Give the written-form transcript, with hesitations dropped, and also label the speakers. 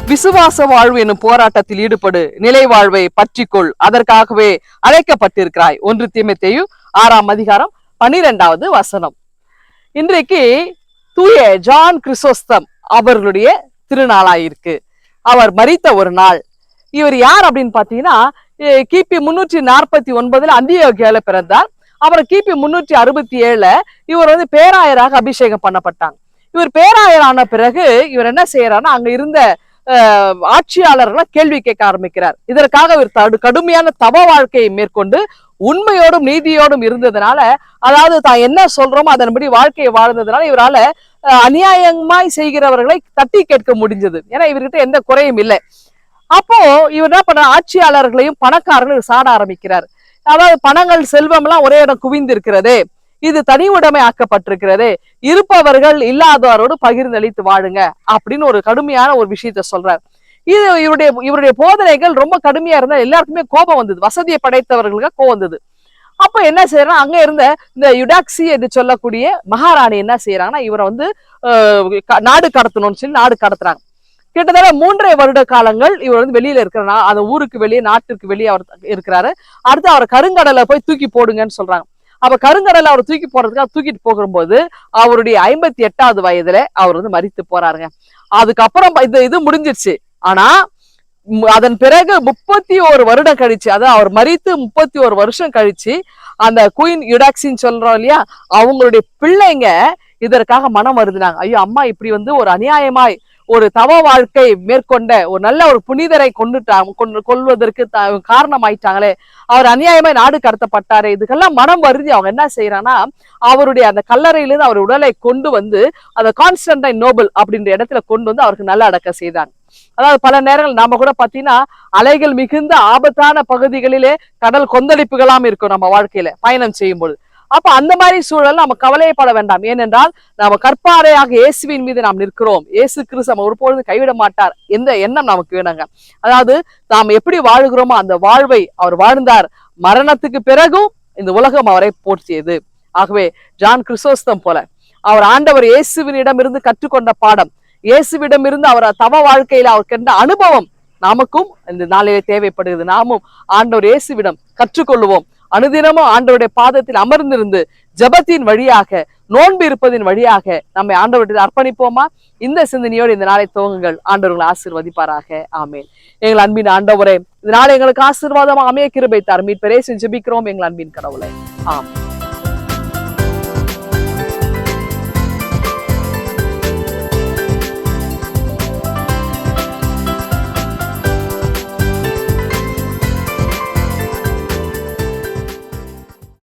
Speaker 1: விசுவாச வாழ்வு எனும் போராட்டத்தில் ஈடுபடு, நிலை வாழ்வை பற்றிக்கொள், அதற்காகவே அழைக்கப்பட்டிருக்கிறாய். 1 தீமோத்தேயு 6ஆம் அதிகாரம் 12வது வசனம். இன்றைக்கு தூய ஜான் கிறிசோஸ்தம் அவர்களுடைய திருநாளாயிருக்கு. அவர் மரித்த ஒரு நாள். இவர் யார் அப்படின்னு பாத்தீங்கன்னா, கிபி 349 அந்தியோகியால பிறந்தார். அவர் கிபி 367 இவர் பேராயராக அபிஷேகம் பண்ணப்பட்டாங்க. இவர் பேராயரான பிறகு இவர் என்ன செய்யறாருன்னா, அங்க இருந்த ஆட்சியாளர்களை கேள்வி கேட்க ஆரம்பிக்கிறார். இதற்காக இவர் கடுமையான தவ வாழ்க்கையை மேற்கொண்டு உண்மையோடும் நீதியோடும் இருந்ததுனால, அதாவது தான் என்ன சொல்றோமோ அதன்படி வாழ்க்கையை வாழ்ந்ததுனால இவரால அநியாயமாய் செய்கிறவர்களை தட்டி கேட்க முடிஞ்சது. ஏன்னா இவர்கிட்ட எந்த குறையும் இல்லை. அப்போ இவர் என்ன பண்ண, ஆட்சியாளர்களையும் பணக்காரர்களையும் சாட ஆரம்பிக்கிறார். அதாவது பணங்கள் செல்வம் எல்லாம் ஒரே இடம் குவிந்து இருக்கிறதே, இது தனி உடைமை ஆக்கப்பட்டிருக்கிறது, இருப்பவர்கள் இல்லாதவரோடு பகிர்ந்தளித்து வாழுங்க அப்படின்னு ஒரு கடுமையான ஒரு விஷயத்த சொல்றார். இது இவருடைய போதனைகள் ரொம்ப கடுமையா இருந்தா எல்லாருக்குமே கோபம் வந்தது. வசதியை படைத்தவர்களுக்கு கோபம் வந்தது. அப்ப என்ன செய்யறாங்க, அங்க இருந்த இந்த யுடாக்சி என்று சொல்லக்கூடிய மகாராணி என்ன செய்யறாங்கன்னா, இவரை நாடு கடத்தணும்னு சொல்லி நாடு கடத்துறாங்க. கிட்டத்தட்ட 3.5 வருட காலங்கள் இவர் வெளியில இருக்கிற அந்த ஊருக்கு வெளியே, நாட்டுக்கு வெளியே அவர் இருக்கிறாரு. அடுத்து அவரை கருங்கடலை போய் தூக்கி போடுங்கன்னு சொல்றாங்க. அப்ப கருங்கடலை அவர் தூக்கி போறதுக்காக தூக்கிட்டு போகும்போது அவருடைய 58வது வயதுல அவர் மரித்து போறாருங்க. அதுக்கப்புறம் இது முடிஞ்சிருச்சு. ஆனா அதன் பிறகு 31 வருடம் கழிச்சு, அதாவது அவர் மரித்து 31 வருஷம் கழிச்சு, அந்த குயின் யுடாக்சின்னு சொல்றோம் இல்லையா, அவங்களுடைய பிள்ளைங்க இதற்காக மனம் வருதுனாங்க. ஐயோ அம்மா இப்படி ஒரு அநியாயமாய் ஒரு தவ வாழ்க்கை மேற்கொண்ட ஒரு நல்ல ஒரு புனிதரை கொள்வதற்கு காரணமாயிட்டாங்களே, அவர் அநியாயமாய் நாடு கடத்தப்பட்டாரே, இதுக்கெல்லாம் மனம் வருது. அவங்க என்ன செய்யறாங்கன்னா, அவருடைய அந்த கல்லறையிலிருந்து அவர் உடலை கொண்டு அந்த கான்ஸ்டன்டைன் நோபல் அப்படின்ற இடத்துல கொண்டு அவருக்கு நல்ல அடக்கம் செய்தாங்க. அதாவது பல நேரங்கள் நாம கூட பாத்தீங்கன்னா, அலைகள் மிகுந்த ஆபத்தான பகுதிகளிலே கடல் கொந்தளிப்புகளாம் இருக்கும் நம்ம வாழ்க்கையில பயணம் செய்யும் பொழுது. அப்ப அந்த மாதிரி சூழல் நம்ம கவலைப்பட வேண்டாம். ஏனென்றால் நம்ம கற்பாறையாக இயேசுவின் மீது நாம் நிற்கிறோம். இயேசு கிறிஸ்து நம்ம ஒருபொழுது கைவிட மாட்டார் என்ற எண்ணம் நமக்கு வேணுங்க. அதாவது நாம் எப்படி வாழுகிறோமோ அந்த வாழ்வை அவர் வாழ்ந்தார். மரணத்துக்கு பிறகும் இந்த உலகம் அவரை போற்றியது. ஆகவே ஜான் கிறிசோஸ்தம் போல அவர் ஆண்டவர் இயேசுவினிடம் இருந்து கற்றுக்கொண்ட பாடம், இயேசுவிடம் இருந்து அவர் தவ வாழ்க்கையில அவர் கண்ட அனுபவம் நமக்கும் இந்த நாளிலே தேவைப்படுகிறது. நாமும் ஆண்டவர் இயேசுவிடம் கற்றுக்கொள்ளுவோம். அனுதினமும் ஆண்டவருடைய பாதத்தில் அமர்ந்திருந்து ஜபத்தின் வழியாக, நோன்பு இருப்பதின் வழியாக நம்மை ஆண்டவரிடம் அர்ப்பணிப்போமா? இந்த சிந்தனையோடு இந்த நாளை துவங்குங்கள். ஆண்டவர்களை ஆசீர்வதிப்பாராக. ஆமேன். எங்கள் அன்பின் ஆண்டவரே, இந்த நாளை எங்களுக்கு ஆசீர்வாதமா அமைய கிருபை தாரும். மீட்பரே ஜெபிக்கிறோம் எங்கள் அன்பின் கடவுளே. ஆம்.